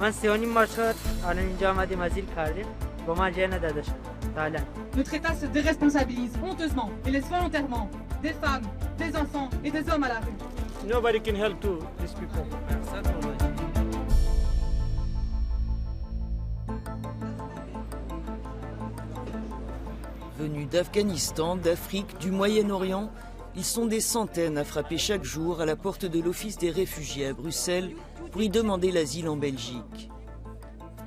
من 3.5 ماه شد الان اینجا آمدیم ازیل کردیم با ما جای نداده شد فعلا. Notre État se déresponsabilise honteusement et laisse volontairement des femmes, des enfants et des hommes à la rue. Nobody can help to these people. Venus d'Afghanistan, d'Afrique, du Moyen-Orient, ils sont des centaines à frapper chaque jour à la porte de l'Office des réfugiés à Bruxelles pour y demander l'asile en Belgique.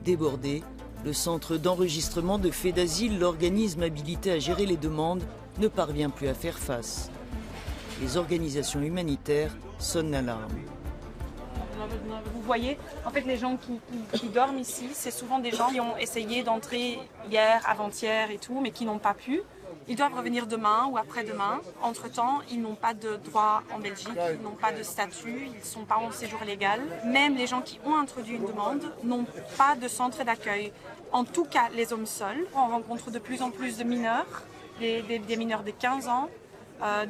Débordé, le centre d'enregistrement de faits d'asile, l'organisme habilité à gérer les demandes, ne parvient plus à faire face. Les organisations humanitaires sonnent l'alarme. Vous voyez, en fait, les gens qui dorment ici, c'est souvent des gens qui ont essayé d'entrer hier, avant-hier et tout, mais qui n'ont pas pu. Ils doivent revenir demain ou après-demain. Entre-temps, ils n'ont pas de droit en Belgique, ils n'ont pas de statut, ils ne sont pas en séjour légal. Même les gens qui ont introduit une demande n'ont pas de centre d'accueil. En tout cas, les hommes seuls. On rencontre de plus en plus de mineurs, des mineurs de 15 ans,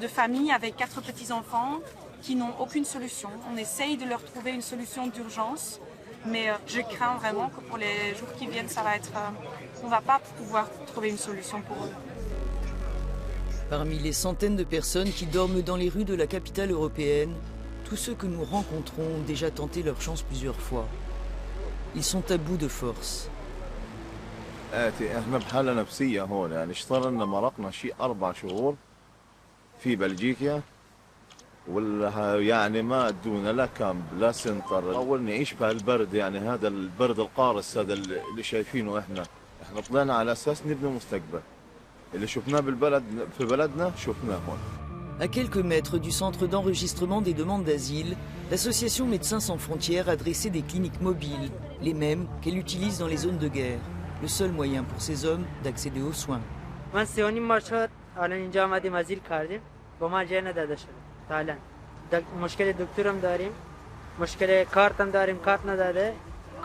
de familles avec 4 petits-enfants qui n'ont aucune solution. On essaye de leur trouver une solution d'urgence, mais je crains vraiment que pour les jours qui viennent, ça va être, on ne va pas pouvoir trouver une solution pour eux. Parmi les centaines de personnes qui dorment dans les rues de la capitale européenne, tous ceux que nous rencontrons ont déjà tenté leur chance plusieurs fois. Ils sont à bout de force. احنا بحالة نفسية هون يعني اشتغلنا مرقنا شيء 4 شهور في بلجيكا ولا يعني ما ادونا لا كامب لا سنتر اول نعيش بهالبرد يعني هذا البرد القارس هذا اللي شايفينه احنا طلعنا على اساس نبني مستقبل اللي شفناه بالبلد في بلدنا شفناه هون. À quelques mètres du centre d'enregistrement des demandes d'asile, l'association Médecins sans frontières a dressé des cliniques mobiles, les mêmes qu'elle utilise dans les zones de guerre. Le seul moyen pour ces hommes d'accéder aux soins. من 3.5 ماه شد الان اینجا آمدیم ازیل کردیم با ما جای نداده شد فعلا. مشکل دکترم داریم، مشکل کارتم داریم، کارت نداده،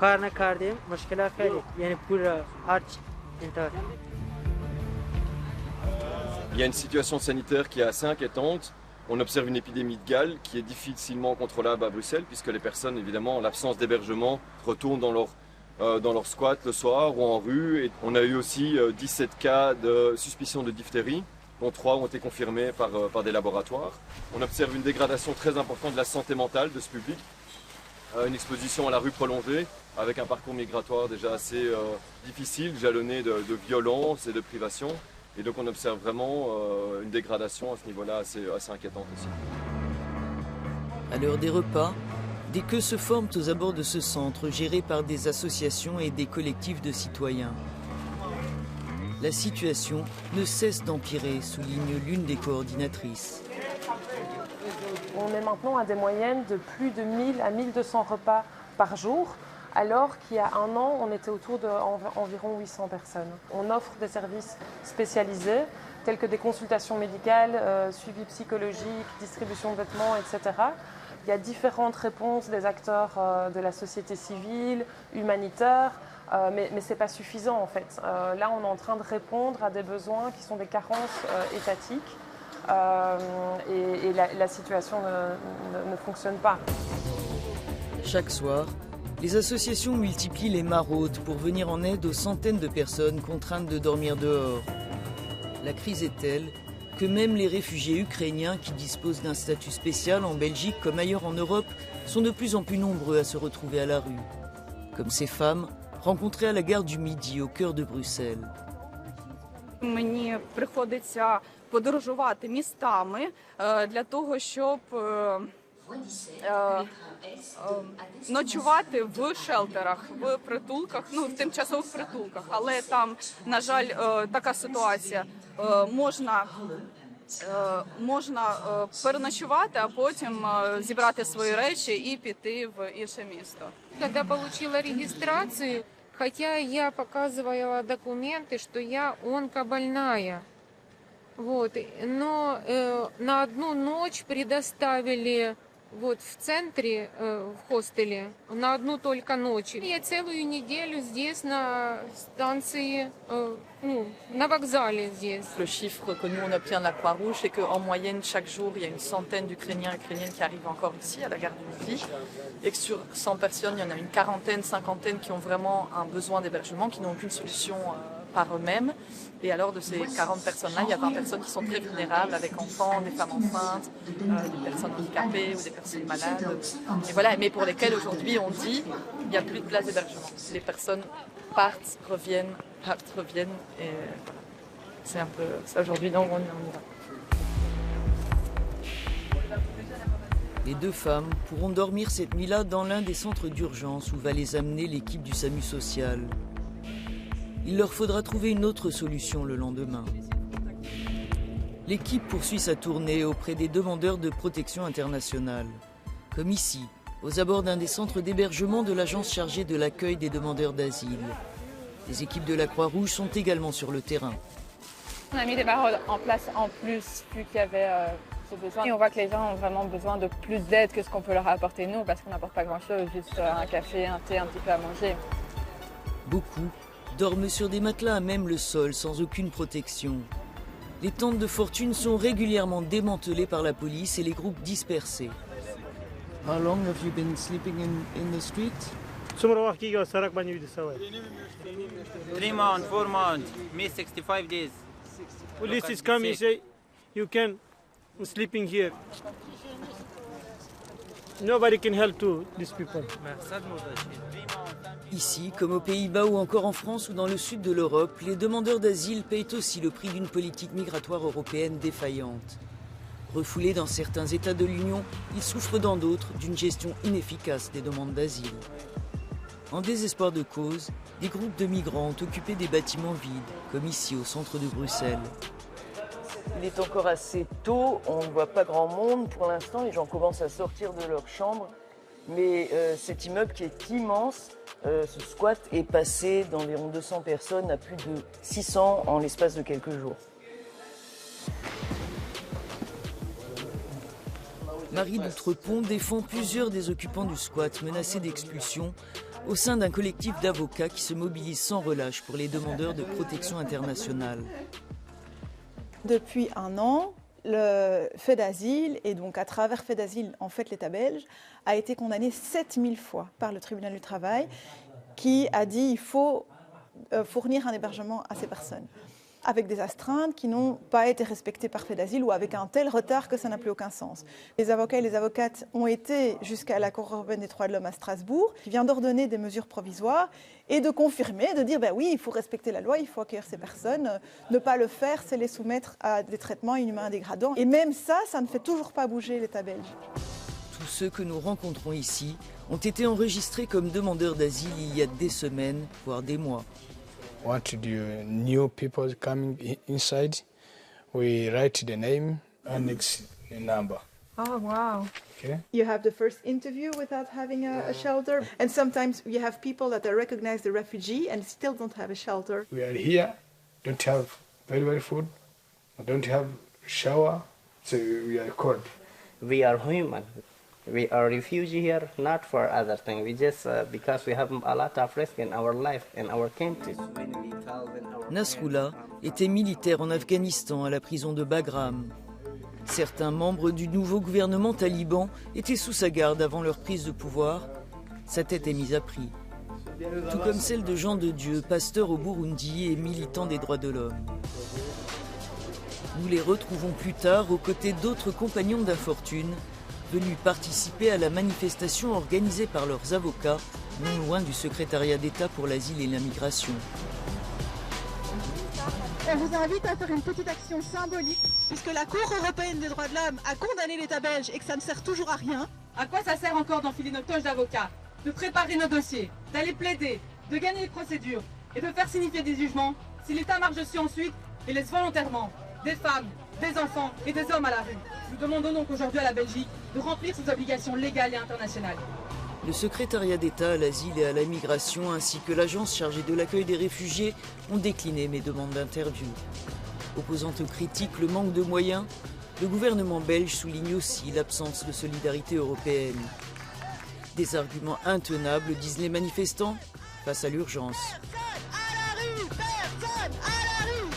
کار نکردیم، مشکل خیلی یعنی پول هرچی اینطور. Il y a une situation sanitaire qui est assez inquiétante. On observe une épidémie de Gale qui est difficilement contrôlable à Bruxelles puisque les personnes, évidemment, en l'absence d'hébergement, retournent dans leur squat le soir ou en rue. Et on a eu aussi 17 cas de suspicion de diphtérie, dont 3 ont été confirmés par des laboratoires. On observe une dégradation très importante de la santé mentale de ce public, une exposition à la rue prolongée, avec un parcours migratoire déjà assez difficile, jalonné de violence et de privation. Et donc on observe vraiment une dégradation à ce niveau-là assez inquiétante aussi. À l'heure des repas, des queues se forment aux abords de ce centre géré par des associations et des collectifs de citoyens. La situation ne cesse d'empirer, souligne l'une des coordinatrices. On est maintenant à des moyennes de plus de 1000 à 1200 repas par jour, alors qu'il y a un an, on était autour d'environ 800 personnes. On offre des services spécialisés, tels que des consultations médicales, suivi psychologique, distribution de vêtements, etc. Il y a différentes réponses des acteurs de la société civile, humanitaire, mais ce n'est pas suffisant en fait. Là, on est en train de répondre à des besoins qui sont des carences étatiques et la situation ne fonctionne pas. Chaque soir, les associations multiplient les maraudes pour venir en aide aux centaines de personnes contraintes de dormir dehors. La crise est telle que même les réfugiés ukrainiens qui disposent d'un statut spécial en Belgique comme ailleurs en Europe sont de plus en plus nombreux à se retrouver à la rue. Comme ces femmes rencontrées à la gare du Midi au cœur de Bruxelles. Мені приходиться подорожувати містами для того, щоб ночувати в шелтерах, в притулках, ну, в тимчасових притулках. Але там, на жаль, така ситуація. Можна переночувати, а потім зібрати свої речі і піти в інше місто. Когда получила регистрацию, хотя я показывала документы, что я онкобольная, вот, но на одну ночь предоставили вот в центре, в хостеле, на одну только ночь. Я целую неделю здесь на станции, на вокзале здесь. Le chiffre que nous on obtient de la Croix-Rouge, c'est qu'en moyenne chaque jour il y a une centaine d'Ukrainiens et Ukrainiennes qui arrivent encore ici à la gare du Midi, et que sur 100 personnes, il y en a une quarantaine, cinquantaine qui ont vraiment un besoin d'hébergement, qui n'ont aucune solution par eux-mêmes. Et alors de ces 40 personnes-là, il y a 20 personnes qui sont très vulnérables, avec enfants, des femmes enceintes, des personnes handicapées ou des personnes malades. Et voilà, mais pour lesquelles aujourd'hui on dit il n'y a plus de place d'hébergement. Les personnes partent, reviennent, et c'est un peu ça aujourd'hui, donc on y va. Les deux femmes pourront dormir cette nuit-là dans l'un des centres d'urgence où va les amener l'équipe du SAMU social. Il leur faudra trouver une autre solution le lendemain. L'équipe poursuit sa tournée auprès des demandeurs de protection internationale, comme ici, aux abords d'un des centres d'hébergement de l'agence chargée de l'accueil des demandeurs d'asile. Les équipes de la Croix-Rouge sont également sur le terrain. On a mis des barreaux en place en plus, vu qu'il y avait ce besoin. Et on voit que les gens ont vraiment besoin de plus d'aide que ce qu'on peut leur apporter nous, parce qu'on n'apporte pas grand-chose, juste un café, un thé, un petit peu à manger. Beaucoup dorment sur des matelas à même le sol, sans aucune protection. Les tentes de fortune sont régulièrement démantelées par la police et les groupes dispersés. How long have you been sleeping in the street? 3 months, 4 months, me 65 days. Police is coming, say you can sleeping here. Nobody can help to these people. Ici, comme aux Pays-Bas ou encore en France ou dans le sud de l'Europe, les demandeurs d'asile payent aussi le prix d'une politique migratoire européenne défaillante. Refoulés dans certains États de l'Union, ils souffrent dans d'autres d'une gestion inefficace des demandes d'asile. En désespoir de cause, des groupes de migrants ont occupé des bâtiments vides, comme ici au centre de Bruxelles. Il est encore assez tôt, on ne voit pas grand monde pour l'instant, les gens commencent à sortir de leur chambre. Mais cet immeuble qui est immense, ce squat est passé d'environ 200 personnes à plus de 600 en l'espace de quelques jours. Marie d'Outrepont défend plusieurs des occupants du squat menacés d'expulsion au sein d'un collectif d'avocats qui se mobilise sans relâche pour les demandeurs de protection internationale. Depuis un an, le fait d'asile, et donc à travers fait d'asile, en fait l'État belge, a été condamné 7000 fois par le tribunal du travail qui a dit qu'il faut fournir un hébergement à ces personnes, avec des astreintes qui n'ont pas été respectées par fait d'asile ou avec un tel retard que ça n'a plus aucun sens. Les avocats et les avocates ont été jusqu'à la Cour européenne des droits de l'homme à Strasbourg, qui vient d'ordonner des mesures provisoires et de confirmer, de dire ben oui, il faut respecter la loi, il faut accueillir ces personnes, ne pas le faire, c'est les soumettre à des traitements inhumains et dégradants. Et même ça, ça ne fait toujours pas bouger l'État belge. Tous ceux que nous rencontrons ici ont été enregistrés comme demandeurs d'asile il y a des semaines, voire des mois. Want to do new people coming inside, we write the name and next the number. Oh, wow. Okay. You have the first interview without having a shelter. And sometimes you have people that are recognized the refugee and still don't have a shelter. We are here, don't have very food, don't have shower, so we are cold. We are human. We are refugees here, not for other things. We just because we have a lot of risk in our life, in our country. Nasrullah était militaire en Afghanistan à la prison de Bagram. Certains membres du nouveau gouvernement taliban étaient sous sa garde avant leur prise de pouvoir. Sa tête est mise à prix. Tout comme celle de Jean de Dieu, pasteur au Burundi et militant des droits de l'homme. Nous les retrouvons plus tard aux côtés d'autres compagnons d'infortune venus participer à la manifestation organisée par leurs avocats, non loin du secrétariat d'État pour l'asile et la migration. Elle vous invite à faire une petite action symbolique, puisque la Cour européenne des droits de l'homme a condamné l'État belge et que ça ne sert toujours à rien. À quoi ça sert encore d'enfiler notre toge d'avocat, de préparer nos dossiers, d'aller plaider, de gagner les procédures et de faire signifier des jugements si l'État marche dessus ensuite et laisse volontairement des femmes, des enfants et des hommes à la rue? Nous demandons donc aujourd'hui à la Belgique de remplir ses obligations légales et internationales. Le secrétariat d'État à l'asile et à la migration ainsi que l'agence chargée de l'accueil des réfugiés ont décliné mes demandes d'interview. Opposant aux critiques le manque de moyens, Le gouvernement belge souligne aussi l'absence de solidarité européenne. Des arguments intenables, disent les manifestants, face à l'urgence. Personne à la rue!